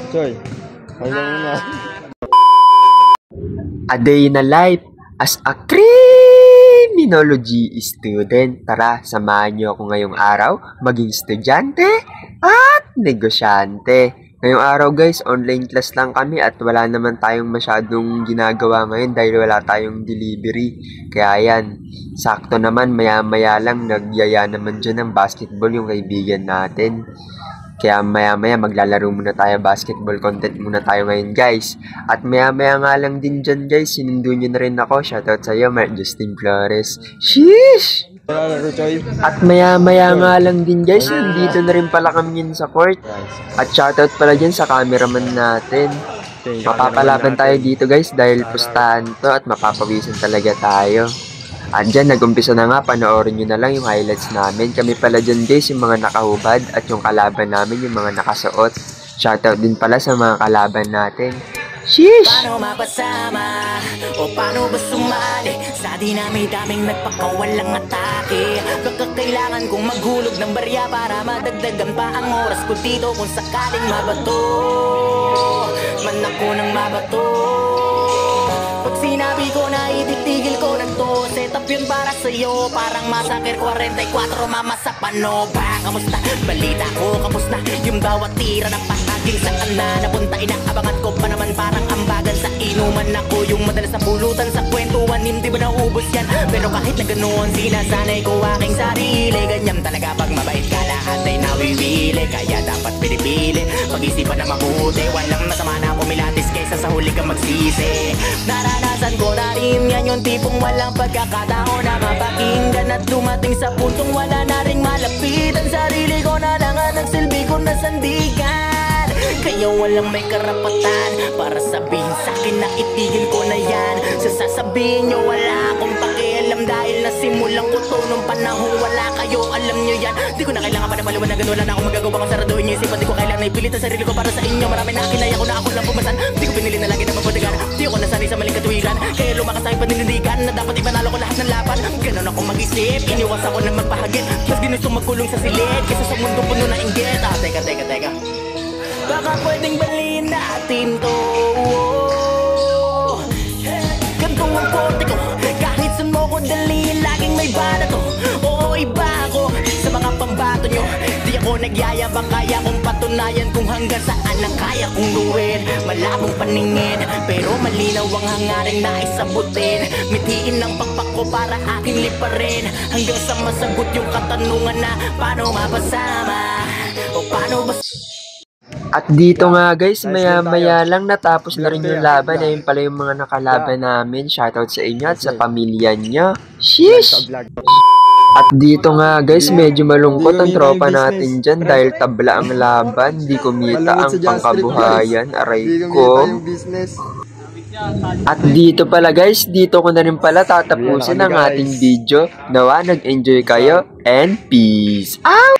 Choy, hanggang muna. A day in a life as a criminology student. Tara, samahan niyo ako ngayong araw maging estudyante at negosyante. Ngayong araw guys, online class lang kami at wala naman tayong masyadong ginagawa ngayon dahil wala tayong delivery. Kaya yan, sakto naman maya-maya lang nagyaya naman dyan ng basketball yung kaibigan natin. Kaya maya-maya maglalaro muna tayo, basketball content muna tayo ngayon guys. At maya-maya nga lang din dyan guys, sinundo nyo na rin ako. Shoutout sa'yo, Mark Justin Flores. Sheesh! At maya-maya nga lang din guys, nandito na rin pala kami yun sa court. At shoutout pala dyan sa cameraman natin. Mapapalaban tayo dito guys dahil pustahan to at mapapawisan talaga tayo. At dyan, nag-umpisa na nga, panoorin nyo na lang yung highlights namin. Kami pala dyan guys, yung mga nakahubad at yung kalaban namin, yung mga nakasuot. Shoutout din pala sa mga kalaban natin. Sheesh! Paano mapasama o paano ba sumali sa dinami-daming nagpakawalang atake? Kakailangan kong maghulog ng barya para madagdagan pa ang oras ko dito kung sakaling mabato man ako ng mabato. Pag sinabi ko na itigtigil ko na to, set up yun para sa'yo, parang Massacre 44, mama sa Panova. Kamusta? Balita ko, kamusta? Yung bawat tira ng pahaging saan na napunta, inaabangan ko pa naman parang ambagan sa inuman. Ako yung madalas na pulutan sa kwentuhan, hindi ba naubos yan? Pero kahit na ganoon, sinasanay ko aking sarili. Ganyan talaga pag mabait ka, lahat ay nawiwili. Kaya dapat pinipili, pag-isipan na mabuti. Walang masama na pumilatis kaysa sa huli ka magsisi. Naranasan ko na rin yan, yung tipong walang pagkakataon na mapakinggan at dumating sa puntong wala na ring malapitan. Sarili ko na lang ang nagsilbi ko na sandigan. Kaya walang may karapatan para sabihin sa'kin na itigil ko na yan. Sasabihin nyo wala akong pakialam dahil nasimulan ko to nung panahon wala kayo, alam nyo yan. Di ko na kailangan pa na maliwanagan, wala na akong magagawa kung saraduhin nyo isipan. Di ko kailangan na ipilit ang sarili ko para sa inyo. Marami na kinaya ko na ako lang pumasan. Di ko pinili na lagi na mapadagan. Di ako nasanay sa maling katuwiran, kaya lumakas ang paninindigan na dapat ipanalo ko lahat ng laban. Ganon ako mag-isip, iniwas ako na magpahagit. Mas ginusto magkulong sa silid kaysa sa mundo puno na inggit. Teka baka pwedeng baliin natin to. Gantong ang korte ko, kahit saan mo ko daliin, laging may bala to. Oo, iba ako sa mga pambato nyo. Di ako nagyayabang, kaya kong patunayan kung hanggang saan ang kaya kong luwin. Malabong paningin, pero malinaw ang hangaring naisabutin. Mitiin ang pakpak ko para aking liparin, hanggang sa masagot yung katanungan na paano mapasama o paano ba. At dito nga guys, maya-maya lang natapos na rin yung laban. Ayun pala yung mga nakalaban namin. Shoutout sa inyo at sa pamilya niya. Sheesh! At dito nga guys, medyo malungkot ang tropa natin dyan dahil tabla ang laban. Di kumita ang pangkabuhayan. Aray ko. At dito pala guys, dito ko na rin pala tatapusin ang ating video. Nawa nag-enjoy kayo and peace out!